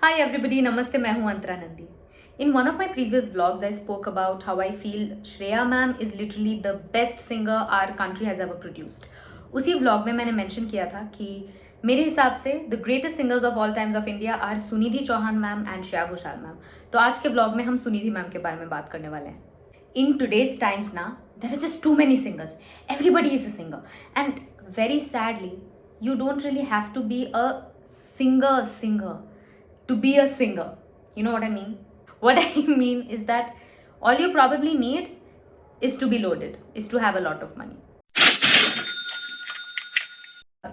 Hi everybody, Namaste, मैं हूँ अंतरा Nandi. In one of my previous vlogs, I spoke about how I feel Shreya ma'am is literally the best singer our country has ever produced. उसी vlog में मैंने mention किया था कि मेरे हिसाब से the greatest singers of all times of India are Sunidhi Chauhan ma'am and Shreya Ghoshal ma'am. तो आज के vlog में हम सुनिधि मैम के बारे में बात करने वाले हैं. In today's times now, there are just too many singers. Everybody is a singer, and very sadly, you don't really have to be a singer to be a singer. You know what I mean? What I mean is that all you probably need is to be loaded, is to have a lot of money.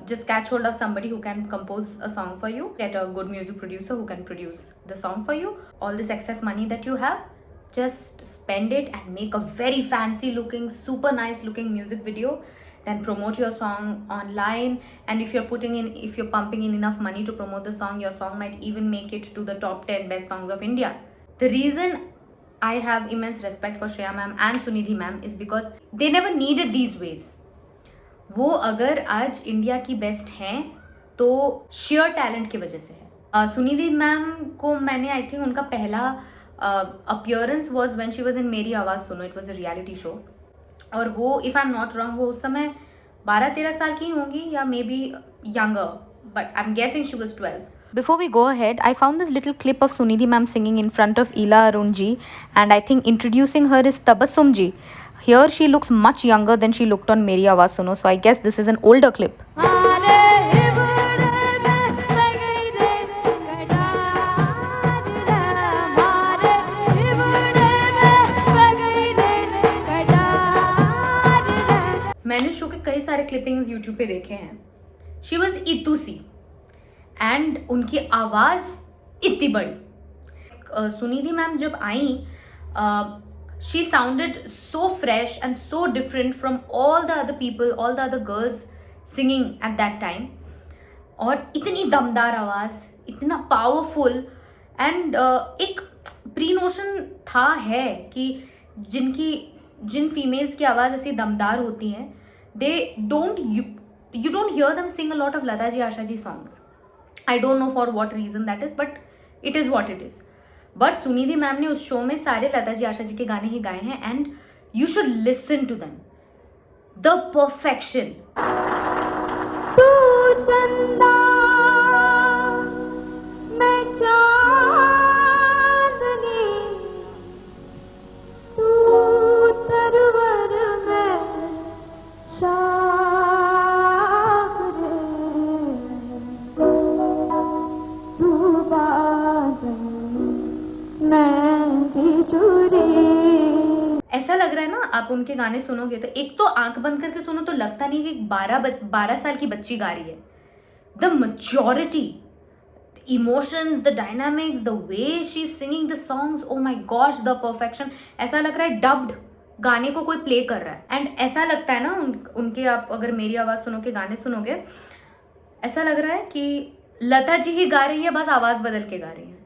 Just catch hold of somebody who can compose a song for you, get a good music producer who can produce the song for you. All this excess money that you have, just spend it and make a very fancy looking, super nice looking music video. Then promote your song online, and if you're pumping in enough money to promote the song, your song might even make it to the top 10 best songs of India. The reason I have immense respect for Shreya ma'am and Sunidhi ma'am is because they never needed these ways. वो अगर आज India की best हैं तो share talent की वजह से है. सुनिधि मैम को मैंने आई थिंक उनका पहला appearance was when she was in मेरी आवाज़ सुनो. It was a reality show, और वो if I am not wrong वो उस समय 12-13 साल की होंगी या may be younger, but I am guessing she was 12. Before we go ahead, I found this little clip of Sunidhi ma'am singing in front of Ila Arun ji, and I think introducing her is Tabassum ji. Here she looks much younger than she looked on Meri Awaaz Suno, so I guess this is an older clip. मैंने show के कई सारे clippings YouTube पे देखे हैं. She was इतू सी and उनकी आवाज़ इतनी बड़ी. सुनिधि मैम जब आई, she sounded so fresh and so different from all the other people, all the other girls singing at that time. और इतनी दमदार आवाज़, इतना पावरफुल, एंड एक प्री नोशन है कि जिन फीमेल्स की आवाज़ ऐसी दमदार होती हैं, you don't hear them sing a lot of Lata ji, Asha ji songs. I don't know for what reason that is, but it is what it is. But Sunidhi ma'am ने उस show में सारे लता जी आशा जी के गाने ही गाए हैं, and you should listen to them. The perfection. ऐसा लग रहा है ना, आप उनके गाने सुनोगे तो एक तो आंख बंद करके सुनो तो लगता नहीं कि 12 साल की बच्ची गा रही है. The maturity, emotions, the dynamics, the way she is singing the songs, oh my gosh, the perfection. ऐसा लग रहा है डब्ड गाने को कोई प्ले कर रहा है. एंड ऐसा लगता है ना उनके, आप अगर मेरी आवाज़ सुनो के गाने सुनोगे, ऐसा लग रहा है कि लता जी ही गा रही है, बस आवाज़ बदल के गा रही है.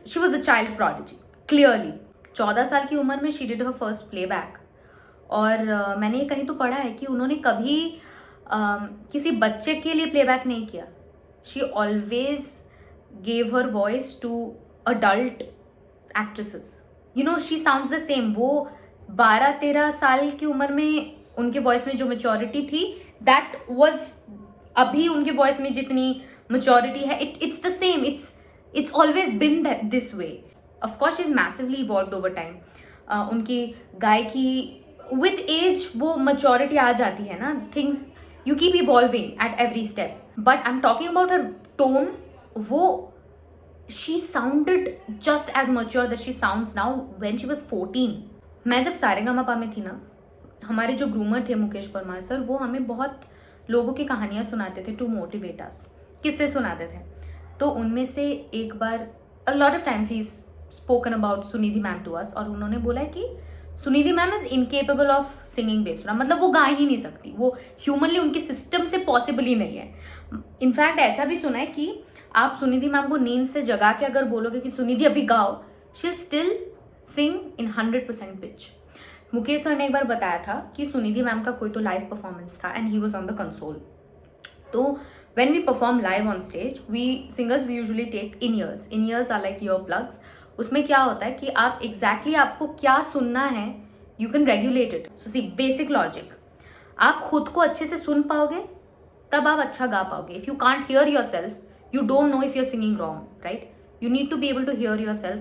She was a child prodigy clearly. 14 साल की उम्र में she did her first playback. और मैंने ये कहीं तो पढ़ा है कि उन्होंने कभी किसी बच्चे के लिए प्लेबैक नहीं किया. She always gave her voice to adult actresses. You know, she sounds the same. वो 12-13 साल की उम्र में उनके वॉइस में जो मेच्योरिटी थी, दैट वॉज अभी उनके वॉइस में जितनी मेच्योरिटी है, it's the same. It's always been this way. Of course, she's massively evolved over time. उनकी गायकी with age वो maturity आ जाती है ना. Things you keep evolving at every step. But I'm talking about her tone. वो she sounded just as mature that she sounds now when she was 14. मैं जब सारेगामापा में थी ना, हमारे जो ग्रूमर थे मुकेश परमार सर, वो हमें बहुत लोगों की कहानियाँ सुनाते थे to motivate us. किससे सुनाते थे? तो उनमें से एक बार, a lot of times he's spoken about Sunidhi ma'am to us, और उन्होंने बोला है कि Sunidhi ma'am is incapable of singing बेसुरा. मतलब वो गा ही नहीं सकती, वो ह्यूमनली उनके सिस्टम से पॉसिबल ही नहीं है. इनफैक्ट ऐसा भी सुना है कि आप सुनिधि मैम को नींद से जगा के अगर बोलोगे कि सुनिधि अभी गाओ, she will still sing in 100% pitch. Mukesh sir ने एक बार बताया था कि सुनिधि मैम का कोई तो लाइव परफॉर्मेंस था and he was on the console. तो when we perform live on stage, we usually take in-ears. In-ears are like ear plugs. उसमें क्या होता है कि आप exactly आपको क्या सुनना है, you can regulate it. So see, basic logic. आप खुद को अच्छे से सुन पाओगे तब आप अच्छा गा पाओगे. If you can't hear yourself, you don't know if you're singing wrong, right? You need to be able to hear yourself.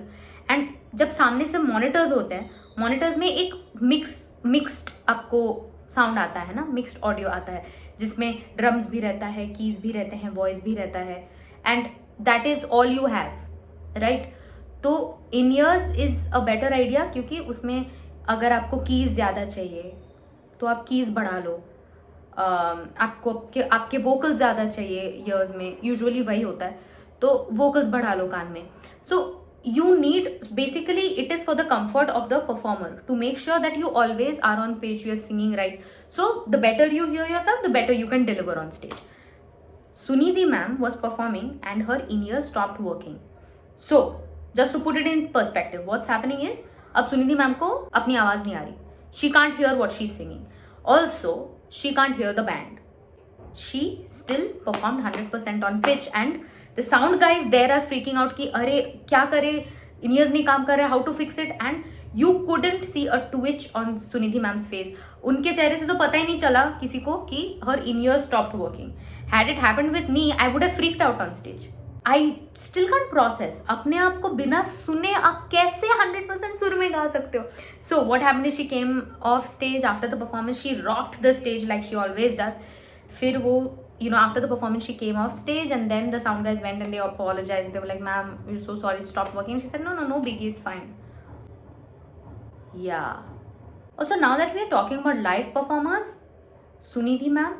And जब सामने से monitors होते हैं, monitors में एक mixed आपको साउंड आता है ना, मिक्स्ड ऑडियो आता है जिसमें ड्रम्स भी रहता है, कीज भी रहते हैं, वॉइस भी रहता है, and that is all you have, right? तो in ears is a better idea, क्योंकि उसमें अगर आपको कीज ज़्यादा चाहिए तो आप कीज बढ़ा लो, आपको आपके वोकल्स ज़्यादा चाहिए ईयर्स में, यूजुअली वही होता है, तो वोकल्स बढ़ा लो कान में. सो you need, basically it is for the comfort of the performer, to make sure that you always are on pitch, you are singing right. So the better you hear yourself, the better you can deliver on stage. Sunidhi ma'am was performing and her in-ears stopped working. So just to put it in perspective, what's happening is, अब Sunidhi ma'am को अपनी आवाज नहीं आ रही, she can't hear what she's singing, also she can't hear the band. She still performed 100% on pitch, and the sound guys there are freaking out कि अरे क्या करे, in-ears नहीं काम कर रहा है, how to fix it, and you couldn't see a twitch on Sunidhi ma'am's face. उनके चेहरे से तो पता ही नहीं चला किसी को कि her in-ears stopped working. Had it happened with me, I would have freaked out on stage. I still can't process, अपने आप को बिना सुने आप कैसे 100% सुर में गा सकते हो. So what happened is, she came off stage after the performance, she rocked the stage like she always does. फिर वो, you know, after the performance she came off stage, and then the sound guys went and they apologized. They were like, ma'am, we're so sorry, it stopped working. She said, no biggie, it's fine. Yeah. Also, now that we are talking about live performers, Sunidhi ma'am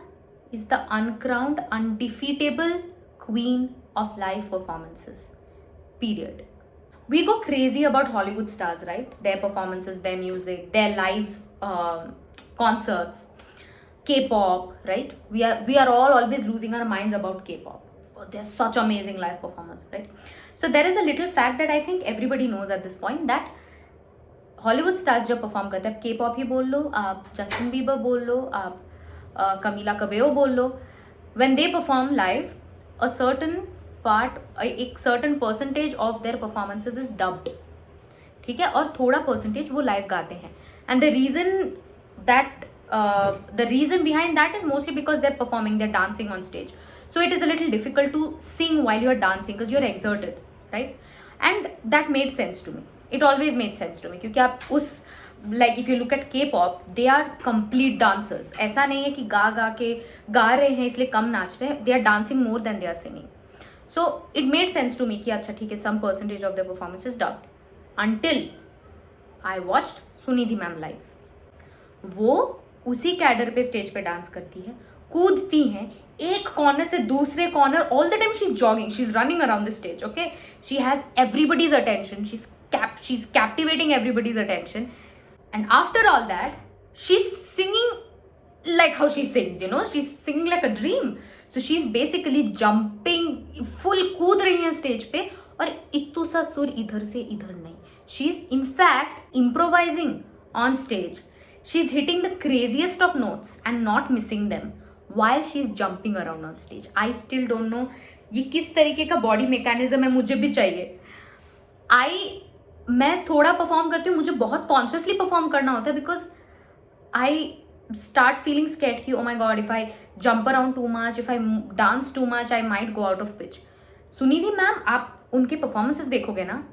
is the uncrowned, undefeatable queen of live performances. Period. We go crazy about Hollywood stars, right? Their performances, their music, their live concerts. K-pop, right? We are all always losing our minds about K-pop. Oh, they're such amazing live performers, right? So there is a little fact that I think everybody knows at this point, that Hollywood stars जब perform करते हैं, K-pop ही बोल लो, आप Justin Bieber बोल लो, आप Camila Cabello बोल लो, when they perform live, a certain part, एक certain percentage of their performances is dubbed, ठीक है, और थोड़ा percentage वो live गाते हैं. And the reason behind that is mostly because they're performing, they're dancing on stage. So it is a little difficult to sing while you're dancing because you're exerted, right? And that made sense to me. It always made sense to me, क्योंकि आप उस, like if you look at K-pop, they are complete dancers. ऐसा नहीं है कि गा रहे हैं इसलिए कम नाच रहे हैं. They are dancing more than they are singing. So it made sense to me कि अच्छा ठीक है, some percentage of their performance is dubbed. Until I watched Sunidhi ma'am live. वो उसी कैडर पे स्टेज पे डांस करती है, कूदती हैं एक कॉर्नर से दूसरे corner, all the time she is jogging, she is running around the stage, okay, she has everybody's attention, she is captivating everybody's attention, and after all that she is singing like how she sings, you know, she is singing like a dream. So she is basically jumping, full कूद रही है stage पे, और इतू सा सुर इधर से इधर नहीं. She is in fact improvising on stage. She's hitting the craziest of notes and not missing them while she's jumping around on stage. I still don't know ये किस तरीके का बॉडी मैकेनिज्म है, मुझे भी चाहिए. मैं थोड़ा परफॉर्म करती हूँ, मुझे बहुत कॉन्शियसली परफॉर्म करना होता है because I start feeling scared कि oh my God, if I jump around too much, if I dance too much, I might go out of pitch. Sunidhi ma'am, आप उनके परफॉर्मेंसेस देखोगे ना,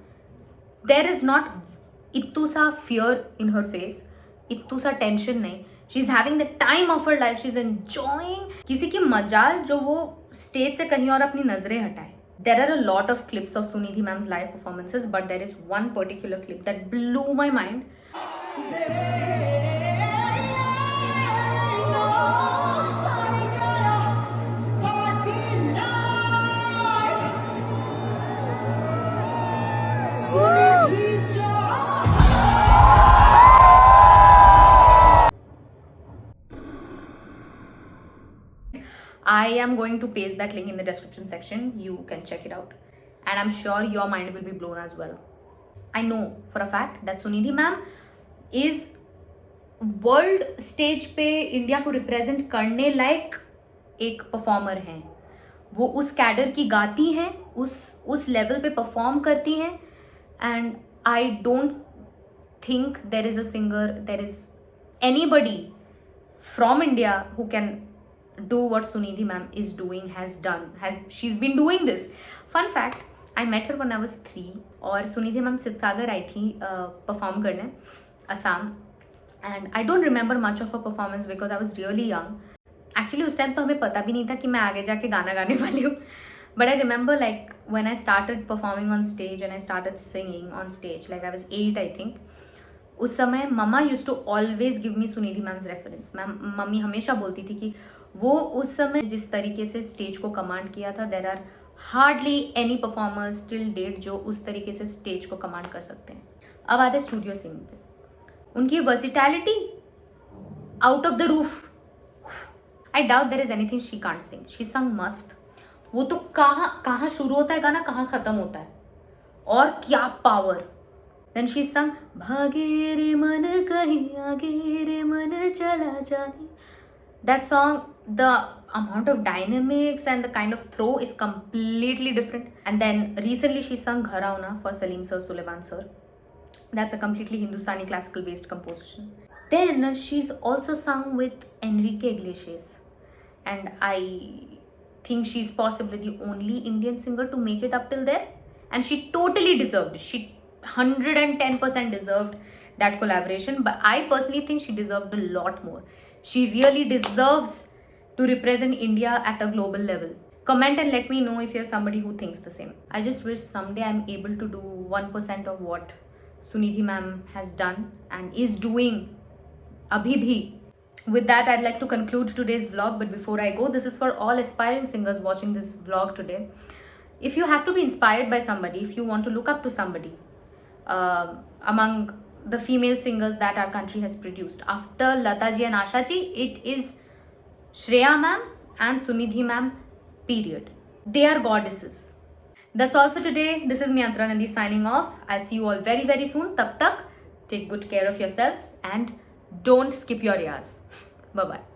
देयर इज नॉट इतू सा fear इन हर face, इतू सा tension नहीं. She is having the time of her life, she is enjoying. किसी की मजाल जो वो स्टेज से कहीं और अपनी नजरें हटाए. There are a lot of clips of Sunidhi ma'am's live performances, but there is one particular clip that blew my mind. I am going to paste that link in the description section. You can check it out. And I'm sure your mind will be blown as well. I know for a fact that Sunidhi ma'am is world stage पे India को represent करने लायक एक performer हैं. वो उस cadre की गाती हैं, उस लेवल पे परफॉर्म करती हैं. And I don't think there is a singer, there is anybody from India who can do what Sunidhi ma'am is doing, she's been doing this. Fun fact, I met her when I was 3 और Sunidhi ma'am Shivsagar आई थी perform करने, Assam. And I don't remember much of a performance because I was really young. Actually उस time तो हमें पता भी नहीं था कि मैं आगे जाके गाना गाने वाली हूँ. But I remember like when I started performing on stage, when I started singing on stage, like I was 8 I think. उस समय मम्मा use to always give me Sunidhi ma'am's reference. मम्मी हमेशा बोलती थी कि वो उस समय जिस तरीके से स्टेज को कमांड किया था, there are hardly any performers till date जो उस तरीके से स्टेज को कमांड कर सकते हैं. अब आते स्टूडियो सिंगिंग पे. उनकी versatility out of the roof. I doubt there is anything she can't Singh. She संग मस्त. वो तो कहाँ शुरू होता है गाना, कहाँ खत्म होता है, और क्या पावर. Then she sung भागे रे मन कहीं आगे रे मन चला जाने. That song, the amount of dynamics and the kind of throw is completely different. And then recently she sung Gharauna for Salim sir, Sulaiman sir. That's a completely Hindustani classical based composition. Then she's also sung with Enrique Iglesias, and I think she's possibly the only Indian singer to make it up till there, and she totally deserved it. She 110% deserved that collaboration, but I personally think she deserved a lot more. She really deserves to represent India at a global level. Comment and let me know if you're somebody who thinks the same. I just wish someday I'm able to do 1% of what Sunidhi ma'am has done and is doing abhi bhi. With that, I'd like to conclude today's vlog, but before I go, this is for all aspiring singers watching this vlog today. If you have to be inspired by somebody, if you want to look up to somebody, among the female singers that our country has produced, after Lata ji and Asha ji, it is Shreya ma'am and Sunidhi ma'am, period. They are goddesses. That's all for today. This is me, Antara, Nandy, signing off. I'll see you all very, very soon. Tab tak, take good care of yourselves and don't skip your riyaz. Bye-bye.